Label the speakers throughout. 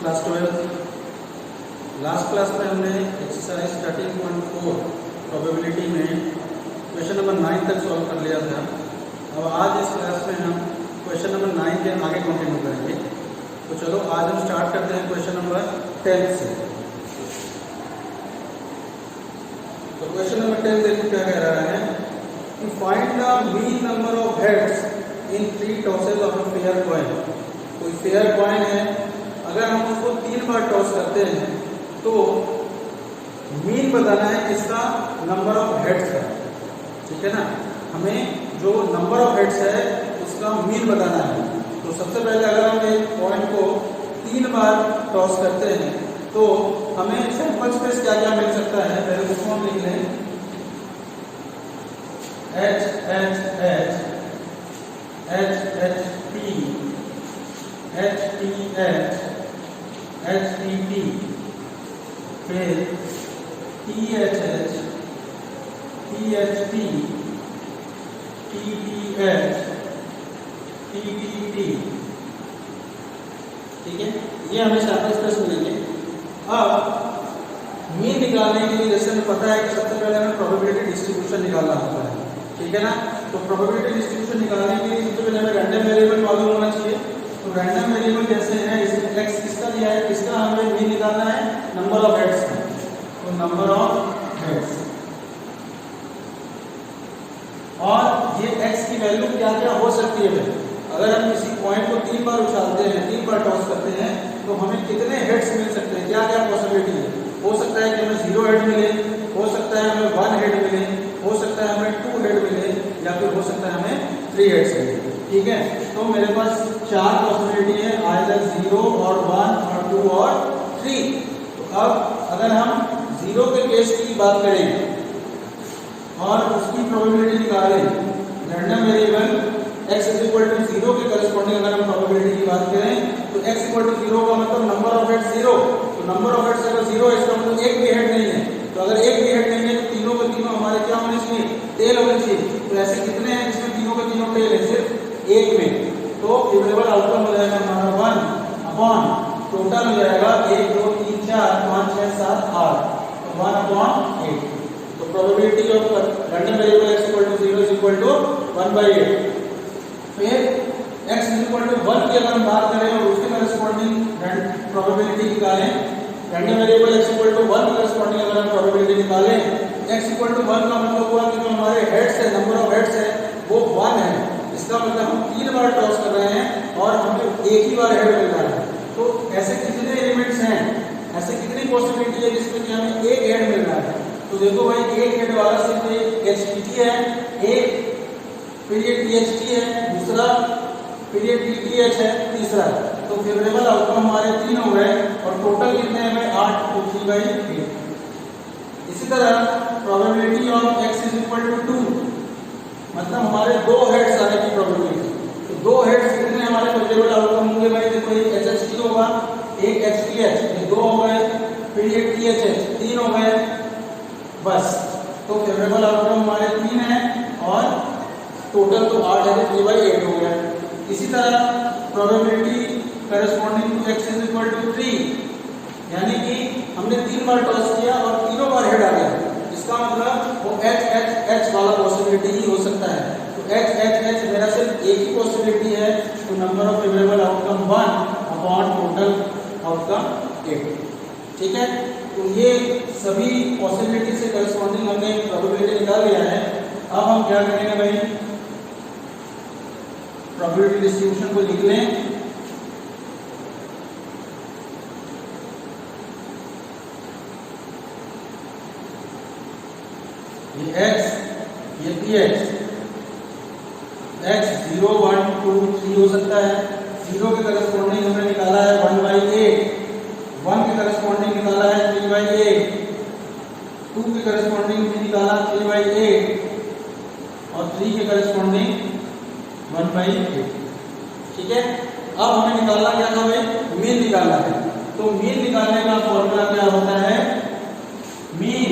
Speaker 1: Class 12। Last class में हमने exercise 13.4 probability में क्वेश्चन नंबर 9 तक सॉल्व कर लिया था। अब आज इस क्लास में हम क्वेश्चन नंबर 9 के आगे कंटिन्यू करेंगे। तो चलो आज हम स्टार्ट करते हैं क्वेश्चन नंबर 10 से। तो क्वेश्चन नंबर 10 देखो क्या कह रहा है कि find the mean number of heads in 3 tosses of a fair coin. कोई फेयर कॉइन है, अगर हम उसको 3 बार टॉस करते हैं तो मीन बताना है इसका नंबर ऑफ हेड्स का। ठीक है ना, हमें जो नंबर ऑफ हेड्स है उसका मीन बताना है। तो सबसे पहले अगर हम एक कॉइन को 3 बार टॉस करते हैं तो हमें सैंपल स्पेस क्या क्या मिल सकता है, पहले उसको हम लिख लें। H H H H H T H T H H T T, फिर T H H T H T T T H T T T। ठीक है, ये हमें सैंपल स्पेस मिलेंगे। अब मीन निकालने के लिए जैसे हमें पता है कि सबसे पहले हमें प्रोबेबिलिटी डिस्ट्रीब्यूशन निकालना होता है। ठीक है ना, तो प्रोबेबिलिटी डिस्ट्रीब्यूशन निकालने के लिए सबसे पहले हमें रैंडम वेरिएबल मालूम होना चाहिए। तो रैंडम वेरिएबल जैसे है, इसमें x किसका दिया है, किसका हमें मीन निकालना है, नंबर ऑफ हेड्स का। तो नंबर ऑफ हेड्स, और ये x की वैल्यू क्या क्या हो सकती है। अगर हम किसी पॉइंट को 3 बार उछालते हैं, 3 बार टॉस करते हैं तो हमें कितने हेड्स मिल सकते हैं, क्या क्या पॉसिबिलिटी है। हो सकता है कि हमें 0 हेड मिले, हो सकता है हमें 1 हेड मिले, हो सकता है हमें 2 हेड मिले, या फिर हो सकता है हमें 3 हेड्स मिले। ठीक है, तो मेरे पास 4 पॉसिबिलिटी है, आइदर 0 और 1 और 2 और 3। तो अब अगर हम 0 के केस की बात करें और उसकी प्रोबेबिलिटी निकालें, random variable x is equal to 0 के करस्पॉन्डिंग अगर हम प्रोबेबिलिटी की बात करें तो x इक्वल टू 0 का मतलब नंबर ऑफ हेड्स 0। तो नंबर ऑफ हेड्स अगर 0 है इसका मतलब एक भी हेड नहीं है। तो अगर एक भी हेड नहीं है तो तीनों के तीनों हमारे क्या होने चाहिए, टेल होने चाहिए। तो ऐसे कितने हैं जिसमें तीनों के तीनों टेल है, सिर्फ एक में। तो फेवरेबल आउटकम हो जाएगा हमारा 1 अपॉन टोटल हो जाएगा 1 2 3 4 5 6 7 8, तो 1 अपॉन 8। तो probability of random variable x equal to 0 is equal to 1/8। फिर x इज इक्वल टू 1 की अगर हम बात करें और उसके करस्पॉन्डिंग प्रोबेबिलिटी निकालें, random variable x equal to 1 के करस्पॉन्डिंग अगर हम प्रोबेबिलिटी निकालें, x इक्वल टू 1 का मतलब हुआ कि जो हमारे हेड्स है, नंबर ऑफ हेड्स है वो 1 है। इसका मतलब हम 3 बार टॉस कर रहे हैं और हमें एक ही बार हेड मिल रहा है। तो ऐसे कितने एलिमेंट्स हैं, ऐसे कितनी पॉसिबिलिटी है जिसमें कि हमें एक हेड मिल रहा है। तो देखो भाई, एक हेड वाला सिर्फ एक HTT है, एक फिर ये THT है, दूसरा फिर ये TTH है, तीसरा। तो फेवरेबल आउटकम हमारे 3 हो गए और टोटल कितने हैं 8, तो 3/8। इसी तरह probability of x is equal to 2, मतलब हमारे 2 हेड्स आने की प्रोबेबिलिटी। तो 2 हेड्स कितने हमारे फेवरेबल आउटकम होंगे भाई, देखो एक HHT होगा, एक HTH, ये 2 हो गए, फिर ये THH 3 हो गए, बस। तो फेवरेबल आउटकम हमारे 3 है और टोटल तो 8 है, तो 3/8 हो गया। इसी तरह probability corresponding to x is equal to 3, यानी कि हमने 3 बार टॉस किया और तीनों बार हेड आ गया। इसका मतलब वो h h h वाला पॉसिबिलिटी ही हो सकता है। तो h h h मेरा सिर्फ एक ही पॉसिबिलिटी है, तो number of favourable outcome 1 upon total outcome 8। ठीक है, तो ये सभी पॉसिबिलिटी से करस्पॉन्डिंग हमने प्रोबेबिलिटी निकाल लिया है। अब हम क्या करेंगे भाई, प्रोबेबिलिटी डिस्ट्रीब्यूशन को लिख लें। ये x, ये px, x 0 1 2 3 हो सकता है। 0 के करस्पॉन्डिंग हमने निकाला है 1/8, 1 के करस्पॉन्डिंग निकाला है 3/8, 2 के करस्पॉन्डिंग भी निकाला 3/8 और 3 के करस्पॉन्डिंग 1/8। ठीक है, अब हमें निकालना क्या था भाई, मीन निकालना है। तो मीन निकालने का फॉर्मूला क्या होता है, मीन।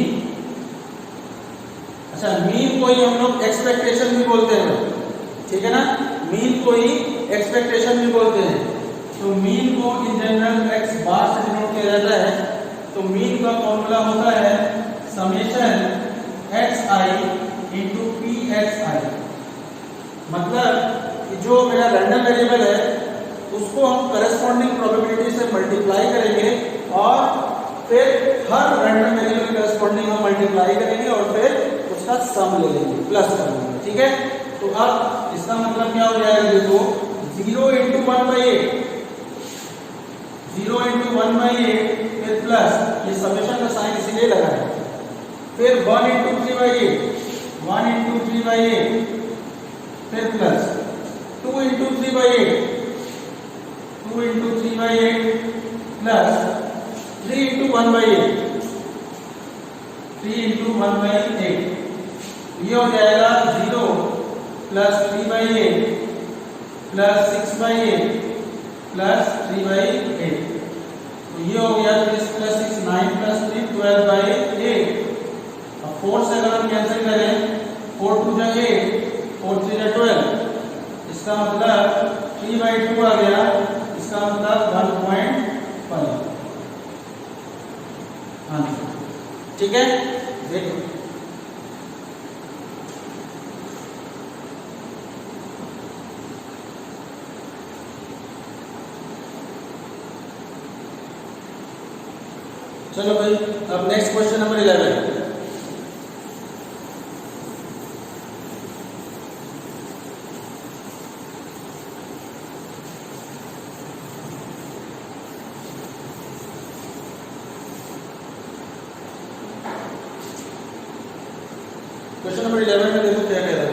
Speaker 1: अच्छा, मीन को ही हम लोग एक्सपेक्टेशन भी बोलते हैं। ठीक है ना, मीन को ही एक्सपेक्टेशन भी बोलते हैं। तो मीन को इन जनरल x बार से डिनोट किया जाता है। तो मीन का फॉर्मूला होता है summation xi into P X I. मतलब कि जो मेरा रैंडम वेरिएबल है उसको हम करस्पॉन्डिंग प्रोबेबिलिटी से मल्टीप्लाई करेंगे और फिर हर रैंडम वेरिएबल के करस्पॉन्डिंग हम मल्टीप्लाई करेंगे और फिर उसका सम ले लेंगे, प्लस कर लेंगे। ठीक है, तो अब इसका मतलब क्या हो जाएगा, देखो 0 इंटू 1/8, 0 इंटू 1/8 फिर प्लस, ये समेशन का साइन इसीलिए लगा है, फिर 1 इंटू 3/8, 1 इंटू 3/8 फिर plus 2 into 3/8, 2 into 3/8 plus 3 into 1/8, 3 into 1/8, ये हो जाएगा 0 प्लस 3/8 प्लस 6/8 प्लस 3/8। तो ये हो गया 3 प्लस 6 9 प्लस 3 12/8। अब 4 से अगर हम कैंसिल करें 4 2 जा 8, 4 3 जा 12, इसका मतलब 3/2 आ गया, इसका मतलब 1.5 आंसर। ठीक है, देखो चलो भाई, अब next question number 11। Question number 11 में देखो क्या कह रहा है।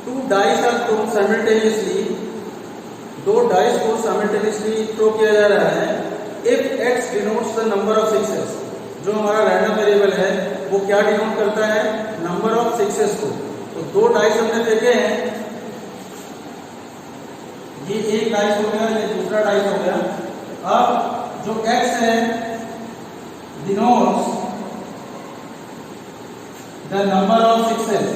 Speaker 1: 2 dice are thrown simultaneously, 2 dice को साइमल्टेनियसली थ्रो किया जा रहा है। If x denotes the number of success, जो हमारा रैंडम वेरिएबल है वो क्या डिनोट करता है, नंबर ऑफ सक्सेस को। तो 2 डाइस हमने देखे हैं, ये एक डाइस हो गया, ये दूसरा डाइस हो गया। अब जो x है denotes the number of sixes।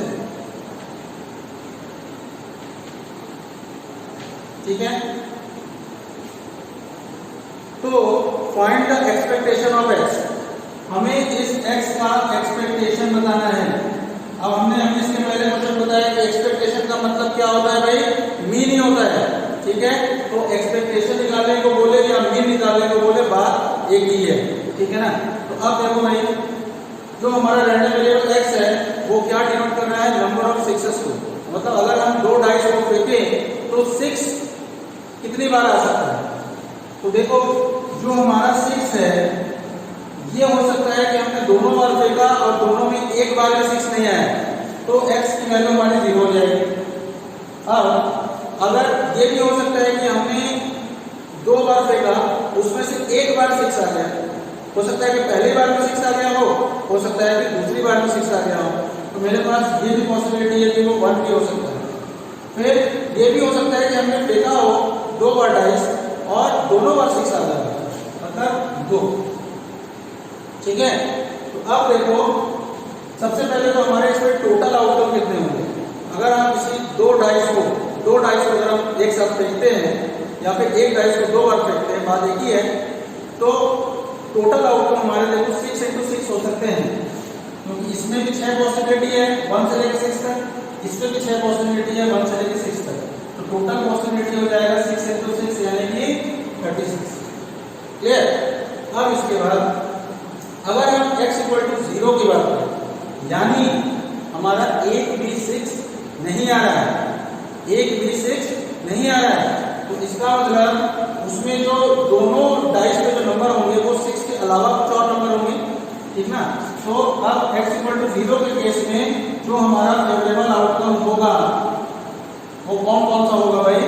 Speaker 1: ठीक है, तो find the expectation of x, हमें इस x का एक्सपेक्टेशन बताना है। अब हमने इसके पहले क्वेश्चन बताया कि एक्सपेक्टेशन का मतलब क्या होता है भाई, मीन ही होता है। ठीक है, तो एक्सपेक्टेशन निकालने को बोले या मीन निकालने को बोले, बात एक ही है। ठीक है ना, तो अब देखो भाई, जो हमारा रैंडम वेरिएबल x है वो क्या डिनोट कर रहा है, नंबर ऑफ सक्सेस को। मतलब अगर हम 2 डाइस को फेंकें तो 6 कितनी बार आ सकता है। तो देखो जो हमारा 6 है, ये हो सकता है कि हमने दोनों बार फेंका और दोनों में एक बार में 6 नहीं आया, तो x की वैल्यू हमारी 0 हो जाएगी। अब अगर ये भी हो सकता है कि हमने 2 बार फेंका, उसमें से एक बार 6 आ गया, हो सकता है कि पहली बार में 6 आ गया हो सकता है कि दूसरी बार में 6 आ गया हो। तो मेरे पास ये भी पॉसिबिलिटी है कि वो 1 भी हो सकता है। फिर ये भी हो सकता है कि हमने फेंका हो 2 बार डाइस और दोनों बार 6 आ गया, मतलब 2। ठीक है, तो अब देखो सबसे पहले तो हमारे इसमें टोटल आउटकम कितने होंगे। अगर हम किसी 2 डाइस को अगर हम एक साथ फेंकते हैं या फिर एक डाइस को 2 बार फेंकते हैं, बात एक ही है, तो टोटल आउटकम हमारे देखो 6 इंटू 6 हो सकते हैं, क्योंकि इसमें भी 6 पॉसिबिलिटी है 1 से लेकर 6 तक, इसमें भी 6 पॉसिबिलिटी है 1 से लेकर 6 तक। तो टोटल पॉसिबिलिटी हो जाएगा 6 इंटू 6 यानी कि 36। क्लियर। अब इसके बाद अगर हम x इक्वल टू 0 की बात करें, यानी हमारा एक भी 6 नहीं आ रहा है, एक भी 6 नहीं आ रहा है, तो इसका मतलब उसमें जो दोनों डाइस पे जो नंबर होंगे वो 6 के अलावा कुछ और नंबर होंगे। ठीक ना, तो अब x इक्वल टू 0 के केस में जो हमारा फेवरेबल आउटकम होगा वो कौन कौन सा होगा भाई,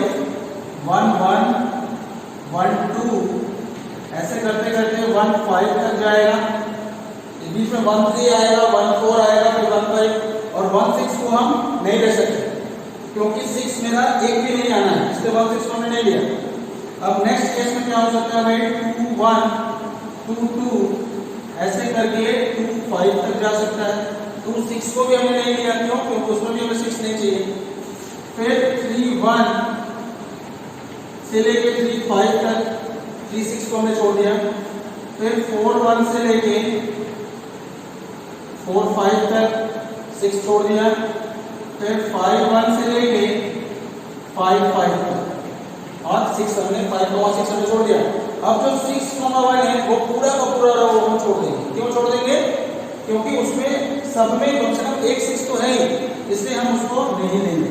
Speaker 1: 1 1 1 2, ऐसे करते करते 1 5 तक जाएगा, बीच में 1 3 आएगा, 1 4 आएगा, फिर 1 5 और 1 6 को हम नहीं ले सकते क्योंकि 6 मेरा एक भी नहीं आना है, इसलिए 1 6 को हमने नहीं लिया। अब नेक्स्ट केस में क्या हो सकता है भाई, 2 1 2 2, ऐसे करके 2 5 तक जा सकता है। 2 6 को भी हमने नहीं लिया, क्यों, क्योंकि उसमें भी हमें 6 नहीं चाहिए। फिर 3 1 से लेके 3 5 तक, 3 6 को हमने छोड़ दिया। फिर 4 1 से लेके 4 5 तक 6 छोड़ दिया। फिर 5 1 से लेके 5 5 तक और 6 हमने 5 6 हमने छोड़ दिया। अब जो 6 1 है वो पूरा का पूरा रो हम छोड़ देंगे। क्यों छोड़ देंगे? क्योंकि उसमें सब में कम से कम एक 6 तो है ही, इसलिए हम उसको नहीं लेंगे।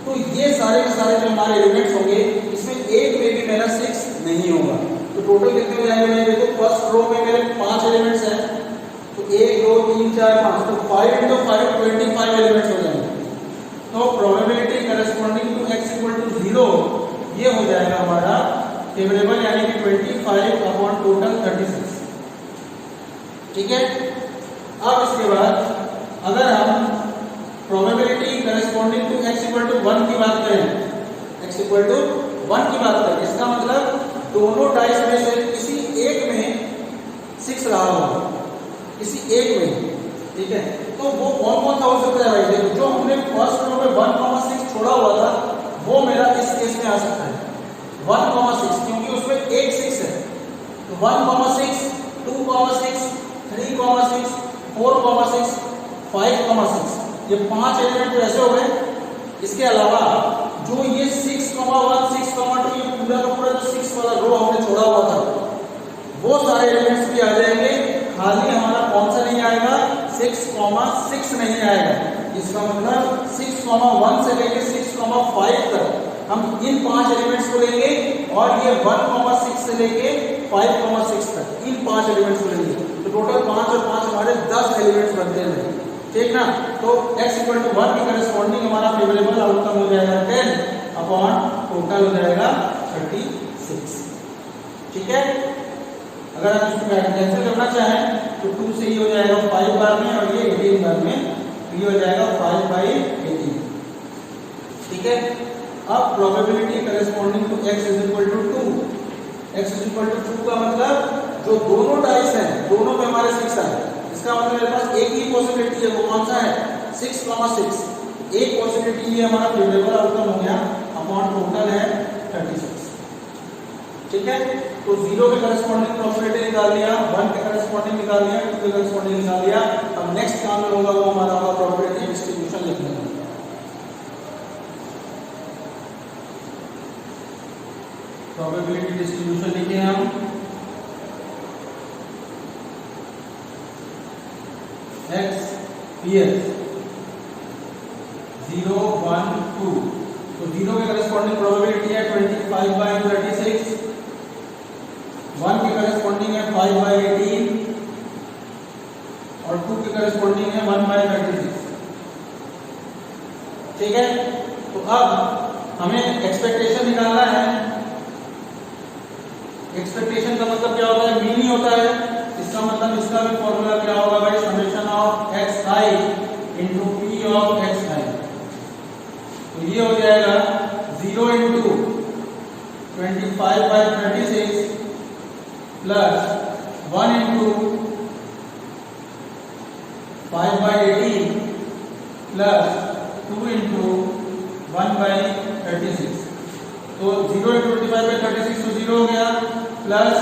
Speaker 1: तो ये सारे के सारे जो हमारे एलिमेंट्स होंगे इसमें एक में भी मेरा 6 नहीं होगा। तो टोटल कितने हो जाएंगे? मेरे देखो फर्स्ट रो में मेरे 5 एलिमेंट्स हैं, तो 1 2 3 4 5, तो 5 into 5 25 एलिमेंट्स हो जाएंगे। तो probability corresponding to x equal to 0 ये हो जाएगा हमारा फेवरेबल, यानी कि 25 अपॉन टोटल 36। ठीक है। अब इसके बाद अगर हम probability corresponding to x equal to 1 की बात करें, x इक्वल टू 1 की बात करें, इसका मतलब दोनों डाइस में से किसी एक में 6 रहा होगा, किसी एक में। ठीक है। तो वो कौन कौन सा हो सकता है भाई? देखो जो हमने फर्स्ट रो में 1,6 छोड़ा हुआ था वो मेरा इस केस में आ सकता है 1,6, क्योंकि उसमें एक 6 है। तो 1,6 2,6 3,6 4,6 5,6 ये 5 एलिमेंट तो ऐसे हो गए। इसके अलावा जो ये 6,1 6,2 ये पूरा का पूरा जो 6 वाला रो हमने छोड़ा हुआ था वो सारे एलिमेंट्स भी आ जाएंगे। खाली हमारा कौन सा नहीं आएगा? 6,6 नहीं आएगा। इसका मतलब 6,1 से लेके 6,5 तक हम इन 5 एलिमेंट्स को लेंगे और ये 1,6 से लेके 5,6 तक इन 5 एलिमेंट्स को लेंगे। तो टोटल 5 और 5 हमारे 10 एलिमेंट्स बनते हैं। ठीक ना। तो x इक्वल टू 1 के करस्पॉन्डिंग हमारा फेवरेबल आउटकम हो जाएगा 10 अपॉन टोटल हो जाएगा 36। ठीक है। अगर हम इसको कैंसिल करना चाहें तो 2 से ये हो जाएगा 5 बार में और ये 18 बार में, तो ये हो जाएगा 5/18। ठीक है। अब probability corresponding to x is equal to 2, x is equal to 2 का मतलब जो दोनों डाइस हैं दोनों में हमारे 6 आए, इसका मतलब मेरे पास एक ही पॉसिबिलिटी है, वो कौन सा है? 6,6। एक पॉसिबिलिटी ये हमारा फेवरेबल आउटकम हो गया अपॉन टोटल है 36। ठीक है। तो 0 के करस्पॉन्डिंग प्रोबेबिलिटी निकाल लिया, 1 के करस्पॉन्डिंग निकाल लिया, 2 के करस्पॉन्डिंग निकाल लिया। अब नेक्स्ट काम में होगा वो हमारा होगा प्रोबेबिलिटी डिस्ट्रीब्यूशन लिखने का। प्रोबेबिलिटी डिस्ट्रीब्यूशन लिखे हम x PS 0 1 2। तो 0 के करस्पॉन्डिंग प्रोबेबिलिटी है 25/36, 1 के करस्पॉन्डिंग है 5/18 और 2 के करस्पॉन्डिंग है 1/36। ठीक है। तो अब हमें एक्सपेक्टेशन निकालना है। एक्सपेक्टेशन का मतलब क्या होता है? मीन ही होता है। इसका मतलब इसका भी फॉर्मूला क्या होगा भाई? Summation of xi into p of xi। तो ये हो जाएगा 0 into 25/36 plus 1 into 5/18 plus 2 into 1/36। तो 0 इनटू 25/36 तो 0 हो गया, प्लस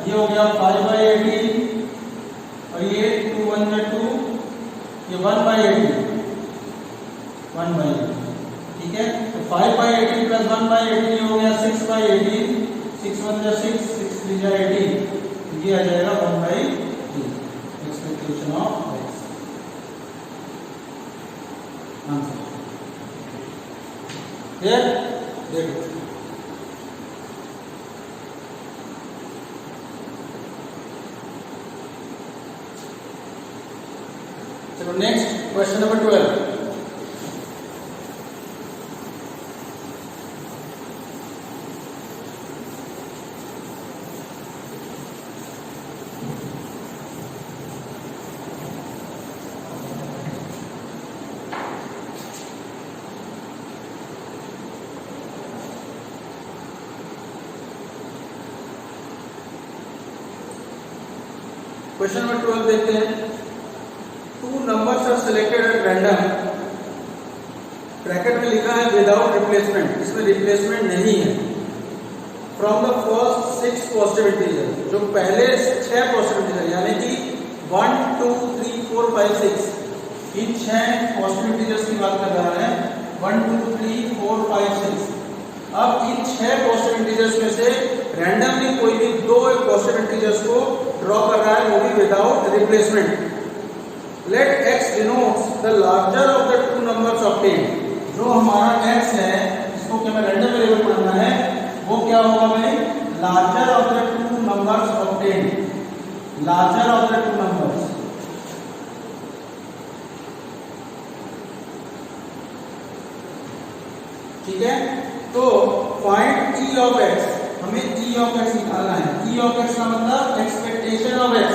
Speaker 1: ये हो गया 5/18 और ये 2 1 में 2, ये 1/18 1/18। ठीक है। तो 5/18 प्लस 1/18 ये हो गया 6/18, 6 1 जा 6, 6 3 जा 18, ये आ जाएगा 1/3 expectation of x answer. Clear? देखो चलो next question number 12। Question number 12 देखते हैं। Two numbers are selected at random bracket में लिखा है विदाउट रिप्लेसमेंट, इसमें रिप्लेसमेंट नहीं है। From the first 6 positive integer, जो पहले 6 पॉजिटिव इंटीजर यानी कि 1 2 3 4 5 6, इन 6 पॉजिटिव इंटीजर्स की बात कर रहा है। 1 2 3 4 5 6। अब इन 6 पॉजिटिव इंटीजर्स में से रैंडमली कोई भी 2 पॉजिटिव इंटीजर्स को ड्रॉ कर रहा है, वो भी without replacement. Let x denotes the larger of the 2 numbers obtained। जो हमारा x है, इसको क्या मैं रैंडम वेरिएबल मानना है, वो क्या होगा भाई, larger of the 2 numbers obtained. Larger of the 2 numbers, ठीक है। तो फाइंड e ऑफ x, हमें e ऑफ x निकालना है। e ऑफ x का मतलब एक्सपेक्टेशन ऑफ x,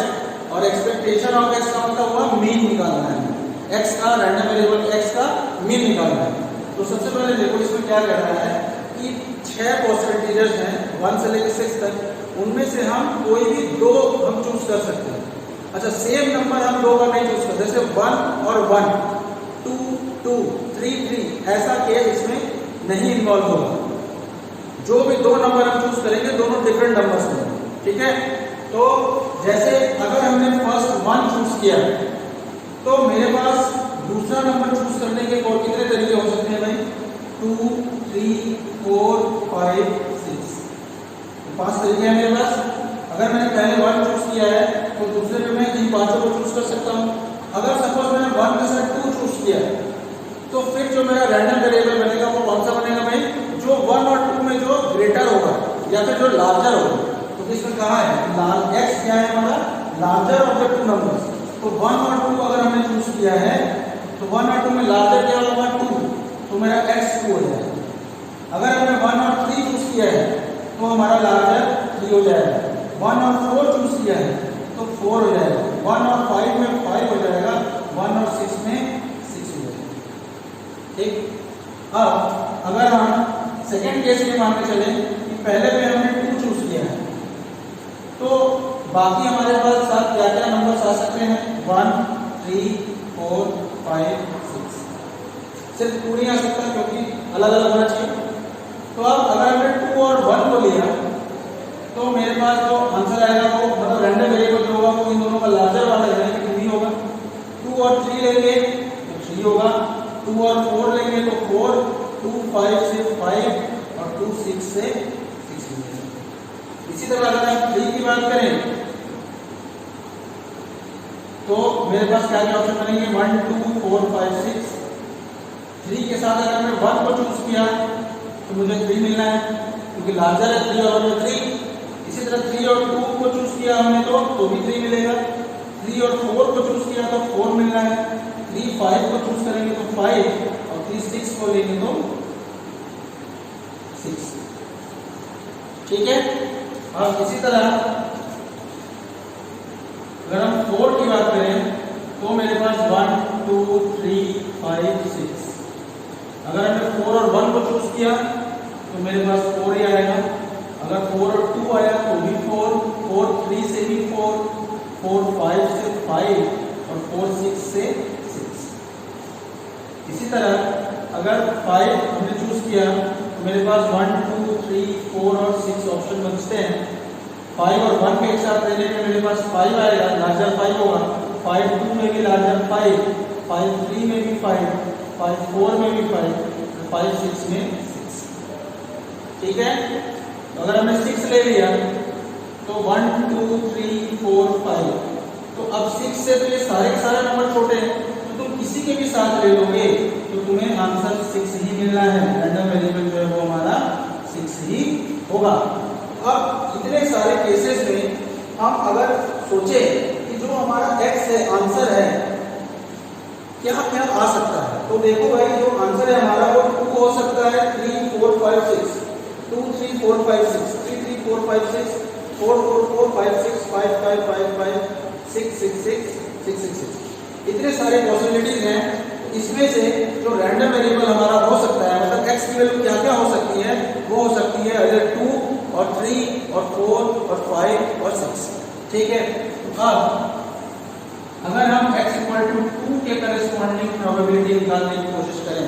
Speaker 1: और एक्सपेक्टेशन ऑफ x का मतलब हुआ मीन निकालना है। x का रैंडम वेरिएबल x का मीन निकालना है। तो सबसे पहले देखो इसमें क्या कह रहा है कि 6 पॉजिटिव इंटीजर्स हैं 1 से लेकर 6 तक, उनमें से हम कोई भी 2 हम चूज कर सकते हैं। अच्छा, सेम नंबर हम 2 का नहीं चूज करते, जैसे 1 और 1, 2 2 3 3, ऐसा केस इसमें नहीं इन्वॉल्व होगा। जो भी 2 नंबर हम चूज करेंगे दोनों डिफरेंट नंबर्स होंगे, ठीक है। तो जैसे अगर हमने फर्स्ट 1 चूज किया तो मेरे पास दूसरा नंबर चूज करने के और कितने तरीके हो सकते हैं भाई, 2 3 4 5 6, 5 तरीके हैं मेरे पास। अगर मैंने पहले 1 चूज किया है तो दूसरे में मैं इन 5 को चूज कर सकता हूँ। अगर सपोज मैंने 1 के साथ 2 चूज किया तो फिर जो मेरा रैंडम वेरिएबल बनेगा वो कौन सा बनेगा भाई, जो 1 और 2 में जो ग्रेटर होगा या फिर जो लार्जर होगा। तो इसमें कहा है x क्या है हमारा, लार्जर ऑफ द 2 नंबर्स। तो 1 और 2 अगर हमने चूज किया है तो 1 और 2 में लार्जर क्या होगा 2, तो मेरा x 2 हो जाएगा। अगर हमने 1 और 3 चूज किया है तो हमारा लार्जर 3 हो जाएगा। 1 और 4 चूज किया है तो 4 हो जाएगा। 1 और 5 में 5 हो जाएगा। 1 और 6 में 6 हो जाएगा, ठीक। अब अगर हम सेकेंड केस में मान के चले कि पहले में हमने 2 चूज किया है तो बाकी हमारे पास साथ क्या क्या नंबर्स आ सकते हैं, 1 3 4 5 6, सिर्फ 2 नहीं आ सकता क्योंकि अलग अलग होना चाहिए। तो अब अगर हमने 2 और 1 को लिया तो मेरे पास जो आंसर आएगा वो मतलब रैंडम वेरिएबल जो होगा वो इन दोनों का लार्जर वाला यानी कि 2 ही होगा। 2 और 3 लेंगे तो 3 होगा। 2 और 4 लेंगे तो 4, 2 5 से 5 और 2 6 से 6 मिलेगा। इसी तरह अगर हम 3 की बात करें तो मेरे पास क्या क्या ऑप्शन बनेंगे, 1 2 4 5 6। 3 के साथ अगर मैं 1 को चूज किया तो मुझे 3 मिलना है क्योंकि लार्जर है 3 और 3। इसी तरह 3 और 2 को चूज किया हमने तो भी 3 मिलेगा। 3 और 4 को चूज किया तो 4 मिलना है। 3 5 को चूज करेंगे तो 5 और 3 6 को लेंगे तो 6, ठीक है। अब इसी तरह अगर हम 4 की बात करें तो मेरे पास 1 2 3 5 6। अगर हमने 4 और 1 को चूज किया तो मेरे पास 4 ही आएगा। अगर 4 और 2 आया तो भी 4, 4 3 से भी 4, 4 5 से 5 और 4 6 से 6। इसी तरह अगर 5 हमने चूज किया तो मेरे पास 1 2 3 4 और 6 ऑप्शन बचते हैं। 5 और 1 के एक साथ लेने में मेरे पास 5 आएगा, लार्जर 5 होगा। 5 2 में भी लार्जर 5, 5 3 में भी 5, 5 4 में भी 5, 5 6 में 6, ठीक है। तो अगर हमने 6 ले लिया तो 1 2 3 4 5, तो अब 6 से तो ये सारे के सारे नंबर छोटे हैं तो तुम किसी के भी साथ ले लोगे तो तुम्हें आंसर 6 ही मिलना है। रैंडम वेरिएबल जो है वो हमारा 6 ही होगा। अब इतने सारे केसेस में हम अगर सोचे कि जो हमारा x है आंसर है क्या क्या आ सकता है, तो देखो भाई जो आंसर है हमारा वो 2 हो सकता है, 3 4 5 6, 2 3 4 5 6, 3 3 4 5 6, 4 4 4 5 6, 5 5 5 5, 6 6 6 6 6 6। इतने सारे पॉसिबिलिटीज हैं। इसमें से जो रैंडम वेरिएबल हमारा हो सकता है मतलब x की वैल्यू क्या क्या हो सकती है, वो हो सकती है अगर 2 और 3 और 4 और 5 और 6, ठीक है। अब अगर हम x = 2 के करेस्पॉन्डिंग प्रोबेबिलिटी निकालने की कोशिश करें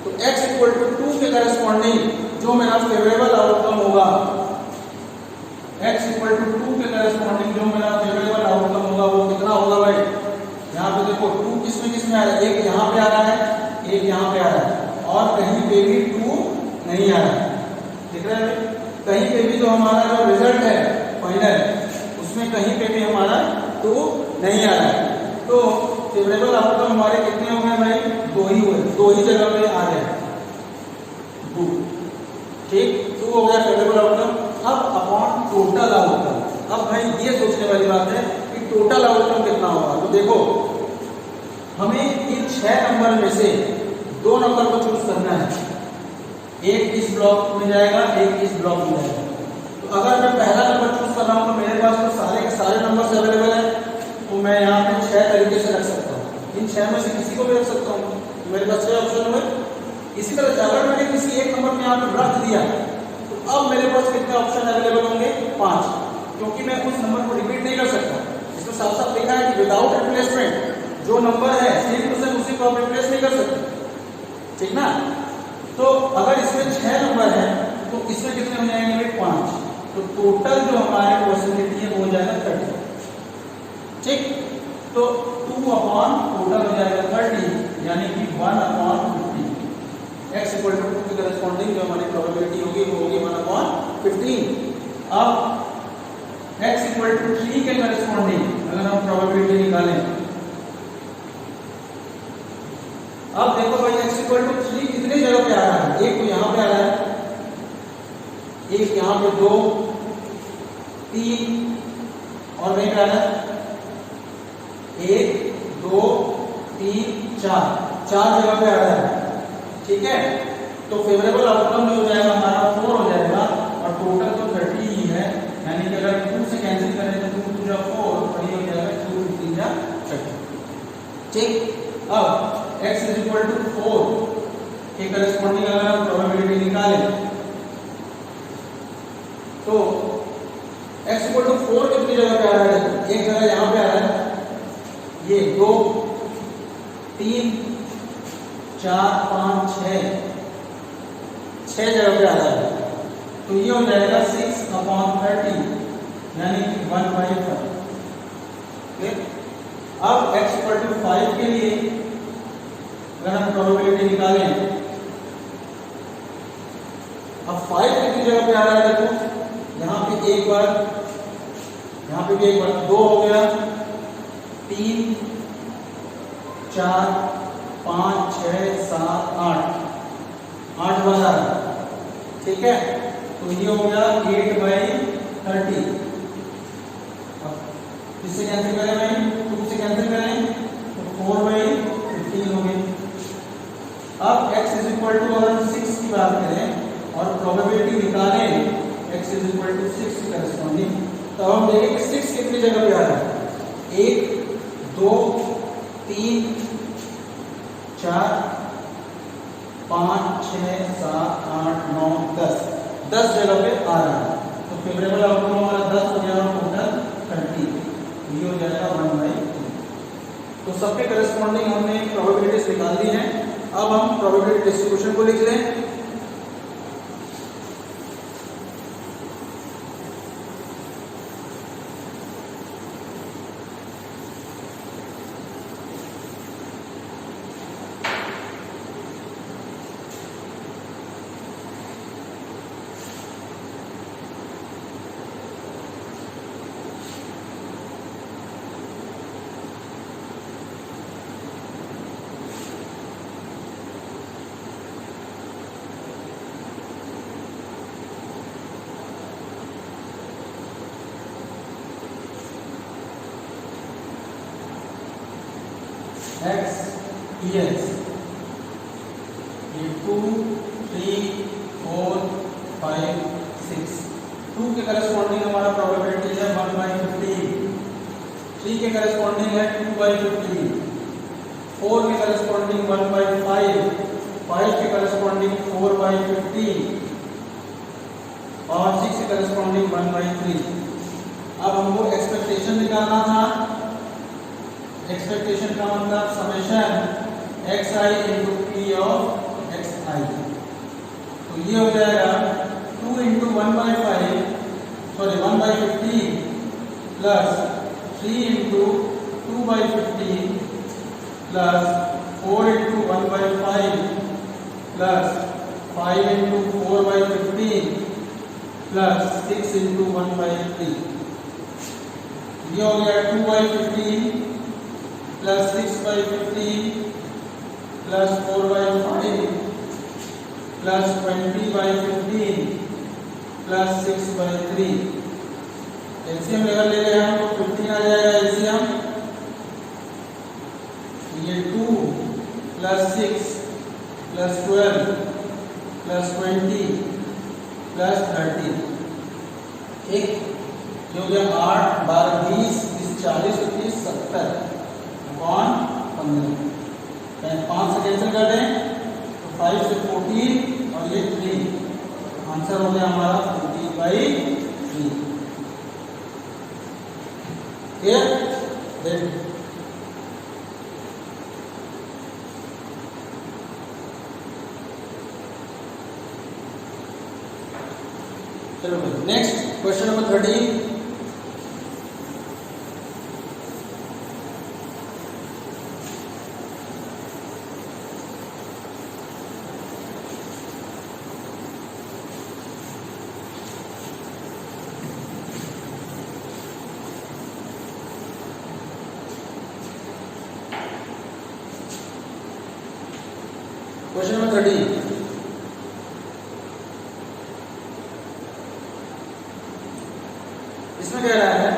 Speaker 1: तो x इक्वल टू 2 के करस्पॉन्डिंग जो मेरा फेवरेबल आउटकम होगा, x इक्वल टू 2 के करस्पॉन्डिंग जो मेरा फेवरेबल आउटकम होगा वो कितना होगा भाई? यहाँ पे देखो 2 किसमें आ रहा है, एक यहाँ पे आ रहा है, एक यहाँ पे आ रहा है, और कहीं पे भी 2 नहीं आ रहा है। दिख रहा है? कहीं पे भी जो हमारा जो रिजल्ट है फाइनल उसमें कहीं पे भी हमारा 2 नहीं आ रहा है। तो फेवरेबल आउटकम हमारे कितने हो गए भाई? 2 ही हुए, 2 ही जगह पे आ रहे हैं 2। ठीक, 2 हो गया फेवरेबल आउटकम। अब अपॉन टोटल आउटकम, अब भाई ये सोचने वाली बात है कि टोटल आउटकम कितना होगा। तो देखो हमें इन 6 नंबर में से 2 नंबर को चूज करना है, एक इस ब्लॉक में जाएगा, एक इस ब्लॉक में जाएगा। तो अगर मैं पहला नंबर चूज कर रहा हूं तो मेरे पास तो सारे के सारे नंबर अवेलेबल है, तो मैं यहाँ पे 6 तरीके से रख सकता हूँ। इन 6 में से किसी को भी रख सकता हूँ, तो मेरे पास 6 ऑप्शन हुए। इसी तरह से अगर मैंने किसी एक नंबर में यहाँ पे रख दिया तो अब मेरे पास कितने ऑप्शन अवेलेबल होंगे? 5, क्योंकि मैं उस नंबर को रिपीट नहीं कर सकता। इसमें साफ साफ लिखा है कि विदाउट रिप्लेसमेंट जो नंबर है सेम टू सेम उसी को आप रिप्लेस नहीं कर सकते, ठीक ना। तो अगर इसमें 6 नंबर है तो इसमें कितने हो जाएंगे? 5। तो टोटल जो हमारे पॉसिबिलिटी है वो हो जाएगा 30। ठीक, तो 2 अपॉन टोटल हो जाएगा 30, यानी कि 1 अपॉन 15। x इक्वल टू 2 के करस्पॉन्डिंग जो हमारी प्रोबेबिलिटी होगी वो होगी 1 अपॉन 15। अब x इक्वल टू 3 के करस्पॉन्डिंग अगर हम प्रोबेबिलिटी निकालें, अब देखो भाई x इक्वल टू 3 कितने जगह पे आ रहा है? एक तो यहाँ पे आ रहा है, एक यहाँ पे 2, 3 और नहीं आ रहा है 1, 2, 3, 4 जगह पे आ रहा है। ठीक है, तो फेवरेबल आउटकम जो हो जाएगा हमारा 4 हो जाएगा, और टोटल तो 30 ही है, यानी कि अगर 2 से कैंसिल करें तो 2 2 जा 4 और ये हो जाएगा 2 3 जा 30। ठीक, अब x इज इक्वल टू 4 के करस्पॉन्डिंग अगर हम प्रोबेबिलिटी निकालें तो x इक्वल टू 4 कितनी जगह पे आ रहा है? एक जगह यहाँ पे आ रहा है, ये 2, 3, 4, 5, 6 जगह पे आ रहा है। तो ये हो जाएगा 6 अपॉन 30, यानी कि 1/5। अब x इक्वल टू 5 के लिए अगर हम प्रोबेबिलिटी निकालें, अब 5 कितनी जगह पे आ रहा है? देखो यहाँ पे एक बार, यहाँ पे भी एक बार, 2 हो गया, 3, 4, 5, 6, 7, 8 बार आ रहा है। ठीक है, तो ये हो गया 8/30। किससे कैंसिल करें भाई? 2 से कैंसिल करें तो 4/15 हो गई। अब x इज इक्वल टू अगर हम 6 की बात करें और प्रोबेबिलिटी निकालें x इज इक्वल टू 6 की करस्पॉन्डिंग, तो हम देखेंगे कि 6 कितनी जगह पे आ रहा है? 1, 2, 3, 4, 5, 6, 7, 8, 9, 10 जगह पे आ रहा है। तो फेवरेबल आउटकम हमारा 10 हो गया, टोटल 30, ये हो जाएगा 1/3। तो सबके करस्पॉन्डिंग हमने प्रोबेबिलिटीज निकाल दी हैं। अब हम प्रोबेबिलिटी डिस्ट्रीब्यूशन को लिख लें। x EX ये 2, 3, 4, 5, 6। 2 के करस्पॉन्डिंग हमारा प्रोबेबिलिटी है 1/15। 3 के करस्पॉन्डिंग है 2/15। 4 के करस्पॉन्डिंग 1/5। 5 के करस्पॉन्डिंग 4/15 और 6 के करस्पॉन्डिंग 1/3। अब हमको एक्सपेक्टेशन निकालना था। एक्सपेक्टेशन का मतलब summation xi into p of xi। तो ये हो जाएगा 2 into 1/5 sorry 1/15 plus 3 into 2/15 plus 4 into 1/5 plus 5 into 4/15 plus 6 into 1/3। ये हो गया 2/15 plus 6/15 plus 4/5 plus 20/15 plus 6/3। LCM level ले रहे हैं तो 15 आ जाएगा एलसीएम। ये 2 प्लस 6 प्लस 12 प्लस 20 प्लस 30। ठीक, ये हो गया 8 12 20 30 40 30 70 कौन 15। 5 से कैंसिल कर दें तो 5 से 14 और ये 3। आंसर हो गया हमारा 14/3। क्लियर? चलो next question number 13। Question number 13 इसमें कह रहा है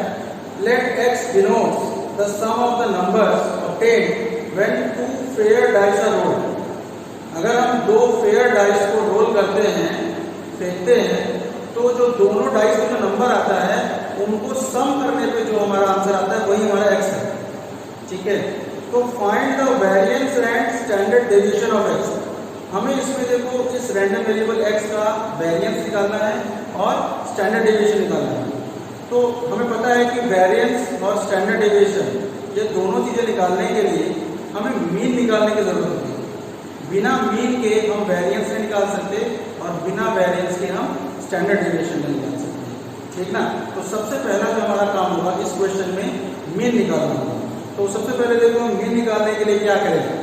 Speaker 1: let x denotes the sum of the numbers obtained when two fair dice are rolled। अगर हम दो फेयर डाइस को रोल करते हैं फेंकते हैं तो जो दोनों डाइस में जो नंबर आता है उनको सम करने पे जो हमारा आंसर आता है वही हमारा x है। ठीक है, तो find the variance and standard deviation of x। हमें इसमें देखो इस रैंडम वेरिएबल x का वेरिएंस निकालना है और स्टैंडर्ड डेविएशन निकालना है। तो हमें पता है कि वेरिएंस और स्टैंडर्ड डेविएशन ये दोनों चीजें निकालने के लिए हमें मीन निकालने की जरूरत होती है। बिना मीन के हम वेरिएंस नहीं निकाल सकते और बिना वेरिएंस के हम स्टैंडर्ड डेविएशन नहीं निकाल सकते। ठीक ना, तो सबसे पहला जो हमारा काम होगा इस क्वेश्चन में मीन निकालना होगा। तो सबसे पहले देखो मीन निकालने के लिए क्या करेंगे।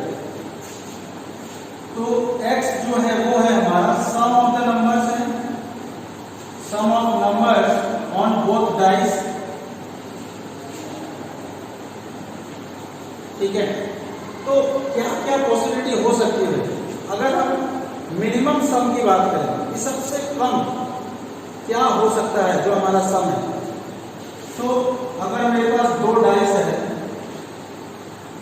Speaker 1: तो x जो है वो है हमारा सम ऑफ द नंबर्स है, sum of numbers on both dice. ठीक है, तो क्या क्या पॉसिबिलिटी हो सकती है अगर हम मिनिमम सम की बात करें कि सबसे कम क्या हो सकता है जो हमारा सम है। तो अगर मेरे पास दो डाइस है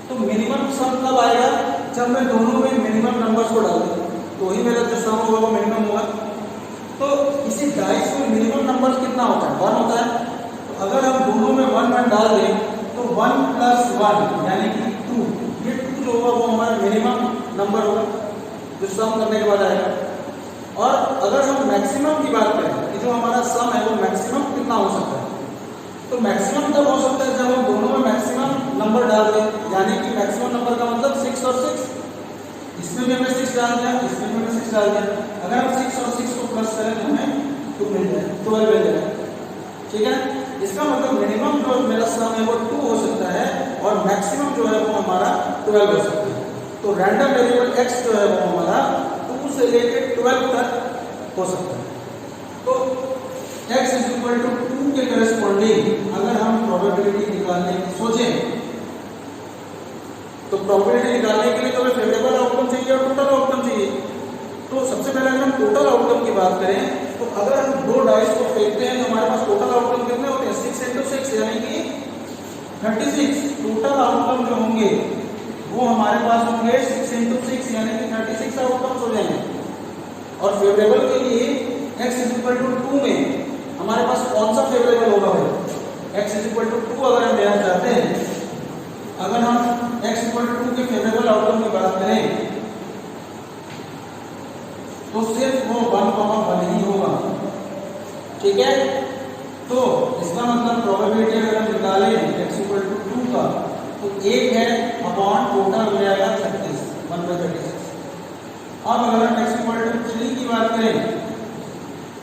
Speaker 1: तो मिनिमम सम कब आएगा जब मैं दोनों में मिनिमम नंबर्स को डाल दूं, तो ही मेरा जो सम होगा वो मिनिमम होगा। तो किसी डाइस में मिनिमम नंबर कितना होता है 1 होता है। तो अगर हम दोनों में 1 1 डाल दें तो 1 + 1 यानी कि 2, ये 2 जो होगा वो हमारा मिनिमम नंबर होगा जो सम करने के बाद आएगा। और अगर हम मैक्सिमम की बात करें कि जो हमारा सम है वो मैक्सिमम कितना हो सकता है, तो मैक्सिमम तब हो सकता है जब हम दोनों में मैक्सिमम नंबर डाल दें, यानी कि मैक्सिमम नंबर का मतलब 6 और 6। इसमें भी हमने 6 डाल दिया, इसमें भी हमने 6 डाल दिया। अगर हम 6 और 6 को प्लस करें तो हमें 2 मिल जाए, 12 मिल जाए। ठीक है, इसका मतलब मिनिमम जो मेरा सम है वो 2 हो सकता है और मैक्सिमम जो है वो हमारा 12 हो सकता है। तो रैंडम वेरिएबल x जो है वो हमारा 2 से लेकर 12 तक हो सकता है। तो x = 2 के करेस्पॉन्डिंग अगर हम प्रोबेबिलिटी निकालने की सोचें तो प्रोबेबिलिटी निकालने के लिए तो हमें फेवरेबल आउटकम चाहिए और टोटल आउटकम चाहिए। तो सबसे पहले अगर हम टोटल आउटकम की बात करें तो अगर हम दो डाइस को फेंकते हैं तो हमारे पास टोटल आउटकम कितने होते हैं 6 × 6 यानी कि 36। टोटल आउटकम जो होंगे वो हमारे पास होंगे 6 × 6 यानी कि 36 आउटकम्स हो जाएंगे। और फेवरेबल के लिए x = 2 में हमारे पास कौन सा फेवरेबल होगा भाई, x = 2 अगर हम लेना चाहते हैं, अगर हम x = 2 के फेवरेबल आउटकम की बात करें तो सिर्फ वो 1, 1 ही होगा। ठीक है, तो इसका मतलब प्रोबेबिलिटी अगर हम निकालें x = 2 का तो 1 है अपॉन टोटल हो जाएगा 36, 1/36। अब अगर हम x इक्वल टू 3 की बात करें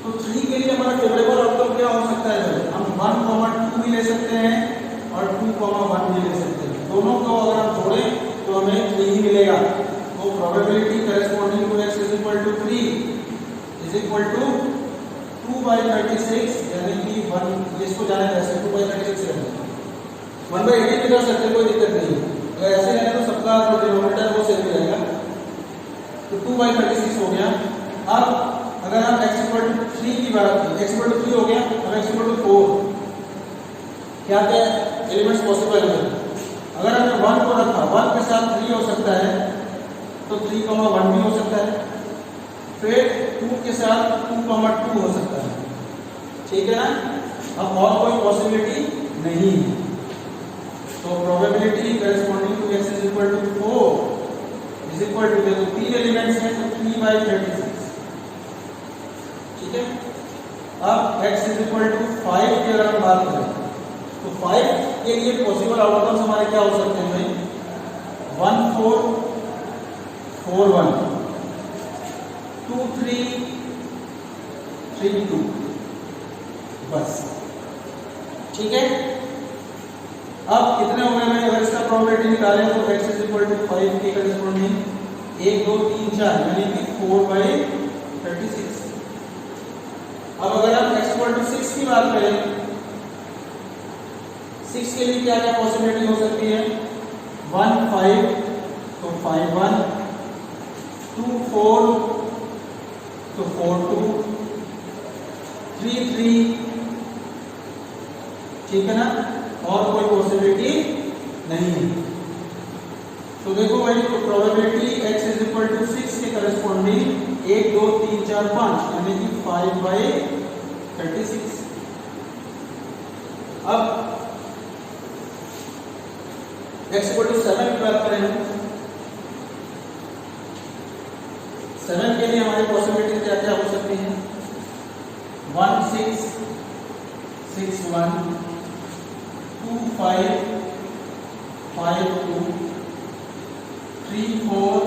Speaker 1: तो 3 के लिए हमारा फेवरेबल आउटकम क्या हो सकता है? हम 1, 2 भी ले सकते हैं और 2, 1 भी ले सकते हैं। दोनों को अगर हम जोड़ें तो हमें 3 ही मिलेगा। तो probability corresponding to x is equal to 3 is equal to 2/36, यानी कि 1, इसको जाने वैसे 2/36 है, 1/18 भी कर सकते हैं, कोई दिक्कत नहीं है। अगर ऐसे है तो सबका जो डिनोमिनेटर वो सेम रहेगा, तो 2/36 हो गया। अब अगर हम x इक्वल टू 3 की बात करें, x इक्वल टू 3 हो गया, अब x इक्वल टू 4, क्या क्या एलिमेंट्स पॉसिबल है? अगर हमने 1 को रखा, 1 के साथ 3 हो सकता है, तो 3, 1 भी हो सकता है। फिर 2 के साथ 2, 2 हो सकता है, ठीक है ना? अब और कोई पॉसिबिलिटी नहीं है। तो probability corresponding to x is equal to 4 is equal to, देखो 3 एलिमेंट्स हैं तो 3/36, ठीक है। अब x इज इक्वल टू 5 की अगर हम बात करें तो 5 के लिए पॉसिबल आउटकम्स हमारे क्या हो सकते हैं भाई? 1, 4, 4, 1, 2, 3, 3, 2, बस, ठीक है। अब कितने हो गए भाई? अगर इसका प्रोबेबिलिटी निकालें तो x इज इक्वल टू 5 के करेस्पॉन्डिंग 1, 2, 3, 4 यानी कि 4/36। अब अगर हम x इक्वल टू 6 की बात करें, 6 के लिए क्या क्या पॉसिबिलिटी हो सकती है? 1, 5 तो 5, 1, 2, 4 तो 4, 2, 3, 3, ठीक है ना? और कोई पॉसिबिलिटी नहीं है। तो देखो भाई, तो probability x is equal to 6 के करेस्पॉन्डिंग 1, 2, 3, 4, 5 यानी कि 5/36। अब x इक्वल टू 7 की बात करें, 7 के लिए हमारी पॉसिबिलिटी क्या क्या हो सकती है? 1, 6, 6, 1, 2, 5, 5, 2, 3, 4,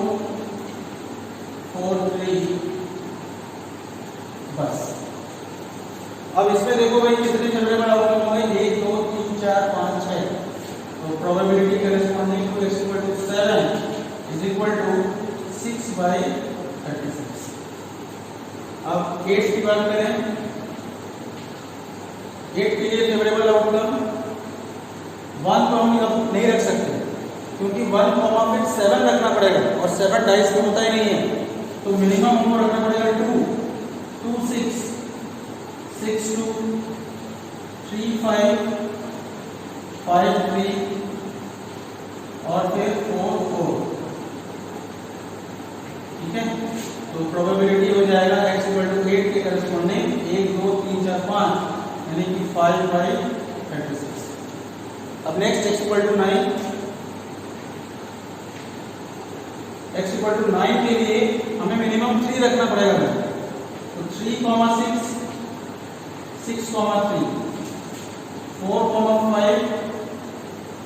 Speaker 1: 4, 3, बस। अब इसमें देखो भाई कितने फेवरेबल आउटकम होंगे? 1, 2, 3, 4, 5, 6। तो probability corresponding to x equal to 7 is equal to 6/36। अब 8 की बात करें, 8 के लिए फेवरेबल आउटकम 1 को हम अब नहीं रख सकते क्योंकि 1, फिर 7 रखना पड़ेगा और 7 डाइस में होता ही नहीं है, तो मिनिमम हमको रखना पड़ेगा 2, 2, 6, 6, 2, 3, 5, 5, 3 और फिर 4, 4, ठीक है। तो प्रोबेबिलिटी हो जाएगा x इक्वल टू 8 के करेस्पॉन्डिंग 1, 2, 3, 4, 5 यानी कि 5/36। अब next x equal to 9, x equal to 9 के लिए हमें मिनिमम 3 रखना पड़ेगा, तो 3, 6, 6, 3, 4, 5,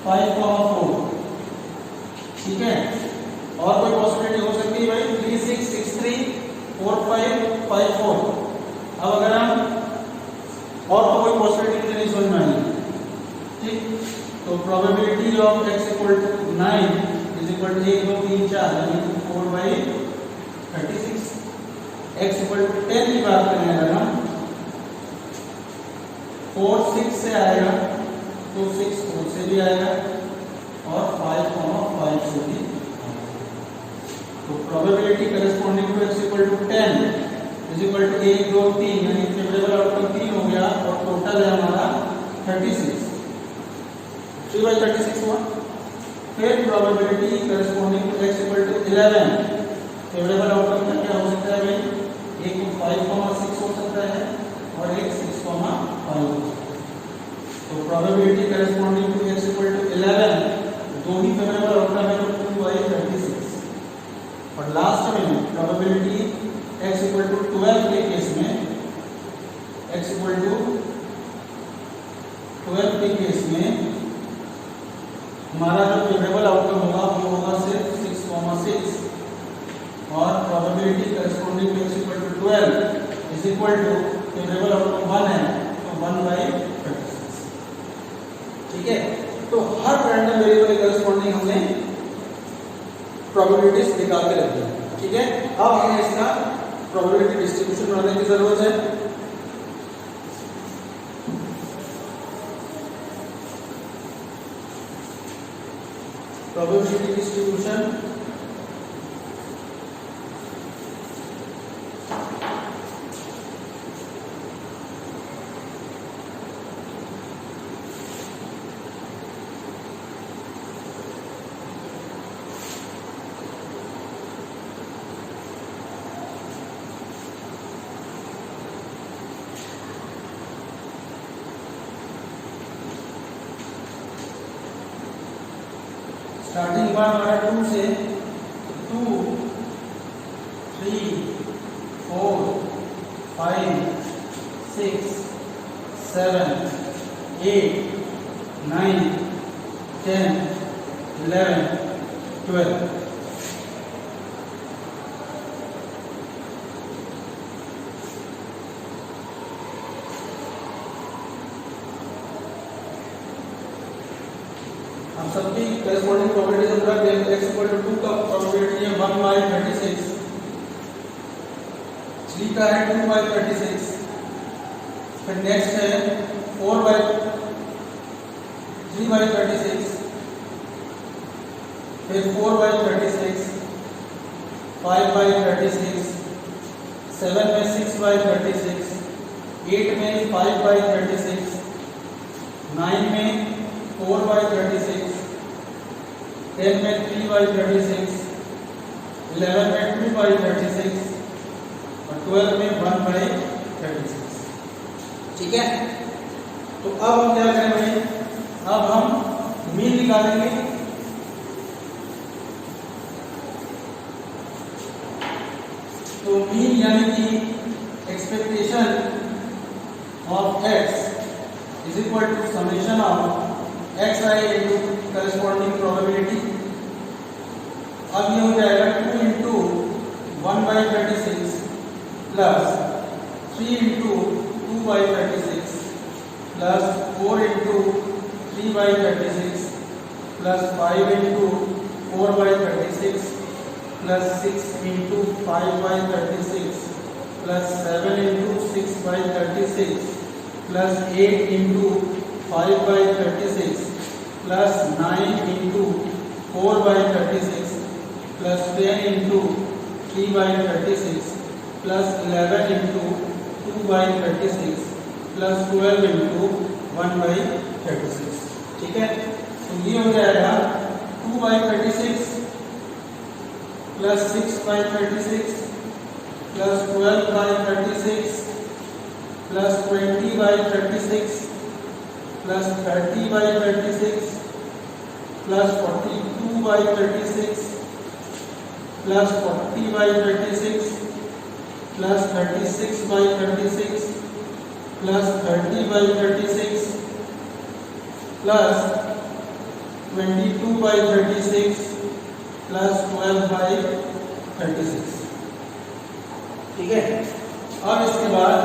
Speaker 1: 5, 4, ठीक है। और कोई पॉसिबिलिटी हो सकती है भाई? 3, 6, 6, 3, 4, 5, 5, 4। अब अगर हम और तो कोई पॉसिबिलिटी नहीं समझ में आई, ठीक। तो probability of x equal to 9 is equal to 1, 2, 3, 4 यानी कि 4/36। x इक्वल टू 10 की बात करें अगर हम, 4, 6 से आएगा तो 6, 4 से भी आएगा और 5, 5 से भी आएगा। तो probability corresponding to x equal to 10 is equal to 1, 2, 3 यानी फेवरेबल आउटकम 3 हो गया और टोटल है हमारा 36, 3/36 हुआ। फिर probability corresponding to x equal to 11 favourable outcome का क्या हो सकता है भाई? एक 5, 6 हो सकता है और एक 6, 5 हो सकता है। तो probability corresponding to x equal to 11 दो ही फेवरेबल आउटकम है, तो 2/36। और लास्ट में प्रोबेबिलिटी x इक्वल टू 12 के केस में, x इक्वल टू 12 के केस में हमारा जो फेवरेबल आउटकम होगा वो होगा सिर्फ 6, 6 और probability corresponding to x equal to 12 is equal to table outcome 1 है तो 1/36। ठीक है, तो हर रैंडम वेरिएबल के करस्पॉन्डिंग हमने प्रोबेबिलिटीज निकाल के रख दी। ठीक है, अब हमें इसका प्रोबेबिलिटी डिस्ट्रीब्यूशन बनाने की जरूरत है। प्रोबेबिलिटी डिस्ट्रीब्यूशन स्टार्टिंग हुआ हमारा 2 से 2 3 4 5 6 7 8 9 10 11 12। हम सबकी करस्पॉन्डिंग प्रोबेबिलिटी हम रख देंगे। x इक्वल टू 2 का प्रोबेबिलिटी है 1/36, 3 का है 2/36, फिर नेक्स्ट है 3/36, फिर 4/36, 5/36, 7 में 6/36, 8 में 5/36, 9 में 4/36, 10 में 3/36, 11 में 2/36 और 12 में 1/36। ठीक है, तो अब हम क्या करेंगे, अब हम मीन निकालेंगे। तो मीन यानी कि expectation of x is equal to summation of xi into corresponding probability। अब ये हो जाएगा 2 into 1/36 plus 3 into 2/36 plus 4 into 3/36 plus 5 into 4/36 plus 6 into 5/36 plus 7 into 6/36 plus 8 into 5/36 plus 9 into 4/36 plus 10 into 3/36 plus 11 into 2/36 plus 12 into 1/36। ठीक है, तो ये हो जाएगा 2/36 plus 6/36 plus 12/36 plus 20/36 plus 30/36 plus 42/36 plus 40/36 plus 36/36 plus 30/36 plus 22/36 plus 12/36। ठीक है, और इसके बाद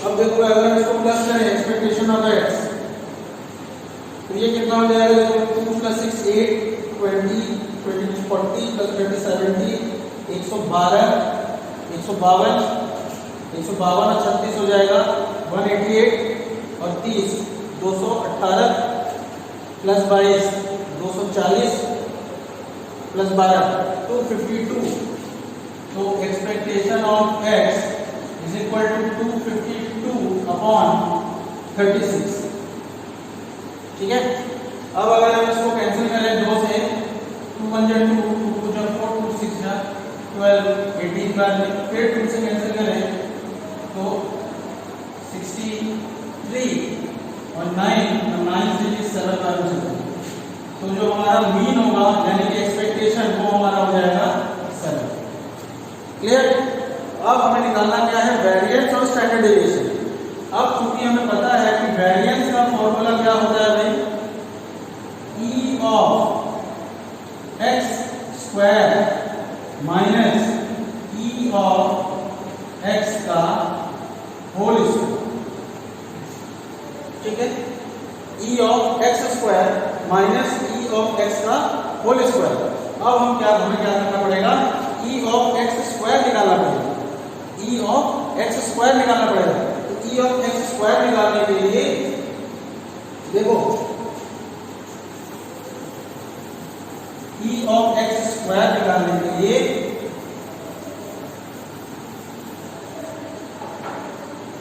Speaker 1: अब देखो अगर हम इसको प्लस करें एक्सपेक्टेशन ऑफ x तो ये कितना हो जाएगा, देखो 2 + 6 8 20 20 40 + 30 70 112 152 152 और 36 हो जाएगा 188 और 30 218 प्लस 22 240 प्लस 12 252। तो expectation of x is equal to 252/36। ठीक है, अब अगर हम इसको कैंसिल करें 2 से 2 × 2 2 × 4 2 6 12 18 बार में फिर 2 से कैंसिल करें तो 63 और 9 और 9 से 7 बार में चलता है तो जो हमारा मीन होगा यानी कि एक्सपेक्टेशन वो हमारा हो जाएगा 7। क्लियर? अब हमें निकालना क्या है, वेरिएंस और स्टैंडर्ड डेविएशन। अब चूंकि हमें पता है कि वेरिएंस का फॉर्मूला क्या होता है भाई, ई of X square minus E of x का होल स्क्वायर। ठीक है, ई of X square minus E of x का होल स्क्वायर। अब हमें क्या करना पड़ेगा, ई ऑफ एक्स स्क्वायर निकालना पड़ेगा, ई ऑफ एक्स स्क्वायर निकालना पड़ेगा। तो ई ऑफ एक्स स्क्वायर निकालने के लिए देखो, ई ऑफ एक्स स्क्वायर निकालने के लिए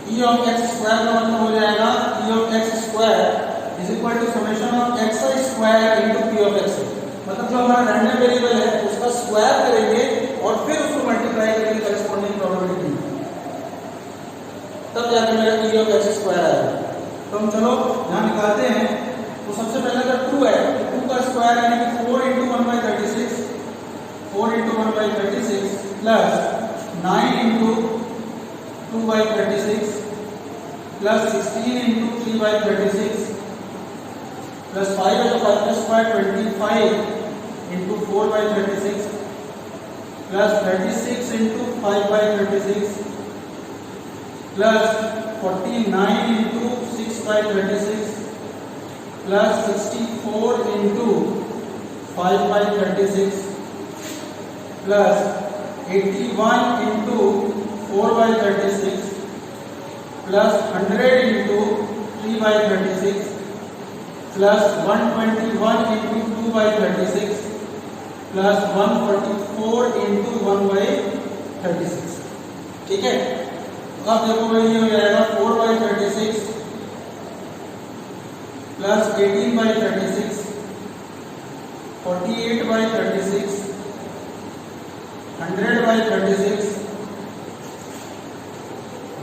Speaker 1: ई ऑफ एक्स स्क्वायर का मतलब हो जाएगा E of X square is equal to summation of X square into P of X. मतलब जो हमारा रैंडम वेरिएबल है उसका स्क्वायर करेंगे और फिर उसको मल्टीप्लाई करेंगे करेस्पॉन्डिंग प्रोबेबिलिटी, तब जाके मेरा ई ऑफ एक्स स्क्वायर आएगा। तो हम चलो यहाँ निकालते हैं। तो सबसे पहले अगर 2 है तो 2 का स्क्वायर यानी कि 4 × 1/36, 4 × 1/36 प्लस 9 × 2/36 प्लस 16 × 3/36 प्लस 5 है तो 5 का square 25 × 4/36 plus 36 × 5/36 plus 49 × 6/36 plus 64 × 5/36 plus 81 × 4/36 plus 100 × 3/36 plus 121 × 2/36 plus 144 × 1/36। ठीक है, अब देखो भाई ये हो जाएगा 4/36 प्लस 18/36 48/36 100/36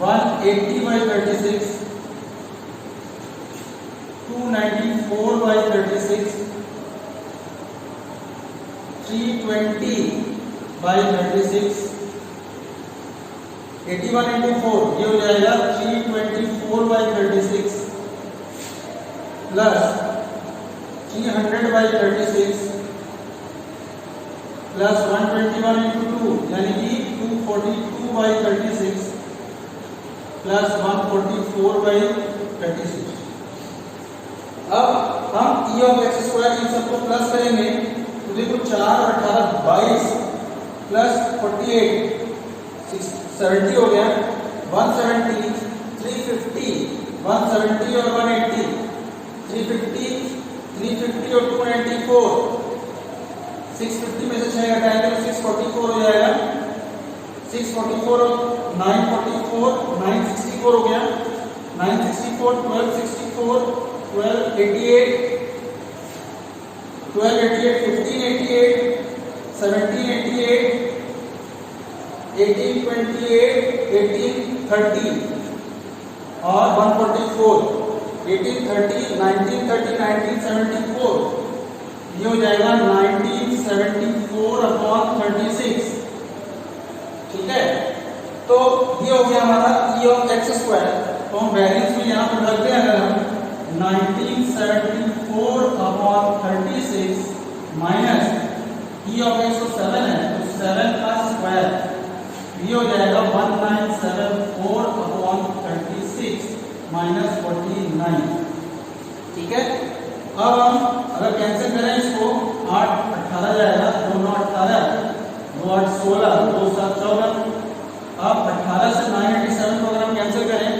Speaker 1: 180/36 294/36 320/36 81 × 4 ये हो जाएगा 324/36 प्लस 300/36 प्लस 121 × 2 यानी कि 242/36 प्लस 144/36। अब हम ई ऑफ एक्स स्क्वायर इन सबको प्लस करेंगे तो देखो 4 और 18 22 प्लस 48 70 हो गया 170 350 170 और 180 350 और 294 650 में से 6 घटाएंगे तो 644 हो जाएगा 644 और 944 964 हो गया 964 1264 1288 1288 1588 1788 1828 1830 और 144 1830 1930 1974 ये हो जाएगा 1974/36। ठीक है, तो ये हो गया हमारा ई ऑफ एक्स स्क्वायर। तो हम वेरिएंस में यहाँ पर रखते हैं अगर हम 1974/36 माइनस ई ऑफ एक्स तो 7 है तो 7 का स्क्वायर ये हो जाएगा 1974/36 माइनस 49। ठीक है, अब हम अगर कैंसिल करें इसको 8 18 जाएगा 2 9 18 2 8 16 2 7 14। अब 18 से 987 को अगर हम कैंसिल करें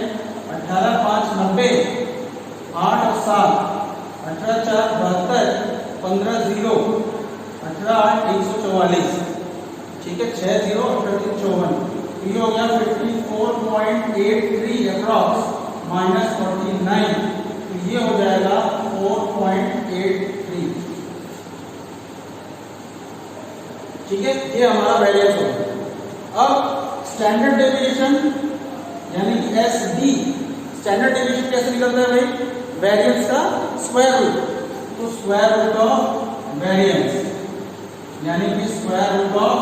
Speaker 1: 18 5 90 8 और 7 18 4 72 15 0 18 8 144। ठीक है, 6 0 18 3 54। ये हो गया 54.83 अप्रॉक्स माइनस 49 तो ये हो जाएगा 4.83। ठीक है, ये हमारा वेरिएंस होगा। अब स्टैंडर्ड डेविएशन यानी कि एस डी, स्टैंडर्ड डेविएशन कैसे निकलता है भाई, वेरिएंस का स्क्वायर रूट। तो स्क्वायर रूट ऑफ वेरिएंस यानी कि स्क्वायर रूट ऑफ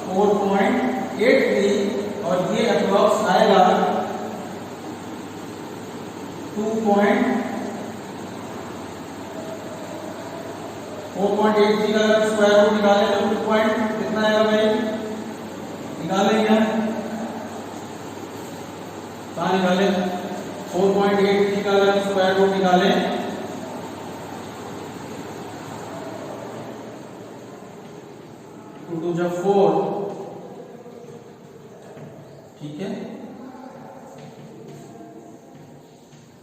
Speaker 1: 4.83 और ये अप्रॉक्स आएगा 4.83 का अगर स्क्वायर रूट निकाले तो 2 पॉइंट कितना आएगा भाई? निकाले क्या? कहाँ निकाले? 4.83 का अगर स्क्वायर रूट निकाले टू जा 4, ठीक है,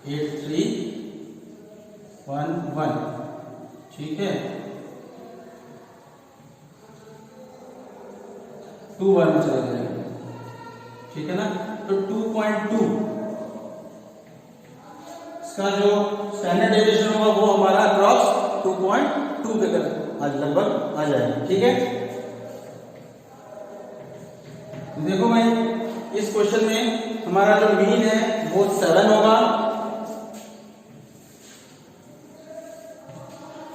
Speaker 1: 8311, ठीक है, 2 बार में चला जाएगा, ठीक है ना। तो 2.2 इसका जो स्टैंडर्ड डेविएशन होगा वो हमारा अप्रॉक्स 2.2 के करीब आज लगभग आ जाएगा, ठीक है। देखो भाई इस क्वेश्चन में हमारा जो मीन है वो 7 होगा,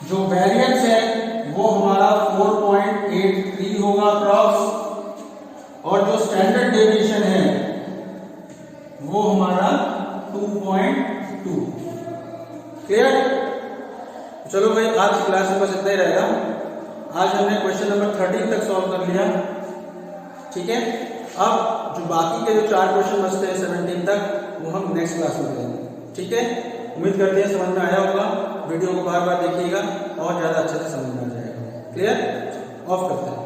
Speaker 1: जो वेरिएंस है वो हमारा 4.83 होगा अप्रॉक्स, और जो स्टैंडर्ड डेविएशन है वो हमारा 2.2। क्लियर? चलो भाई आज की क्लास में बस इतना ही रहेगा। आज हमने क्वेश्चन नंबर 13 तक सॉल्व कर लिया, ठीक है। अब जो बाकी के जो 4 क्वेश्चन बचते हैं 17 तक वो हम नेक्स्ट क्लास में करेंगे, ठीक है। उम्मीद करते हैं समझ में आया होगा। वीडियो को बार बार देखिएगा और ज्यादा अच्छे से समझ में आ जाएगा। क्लियर? ऑफ करते हैं।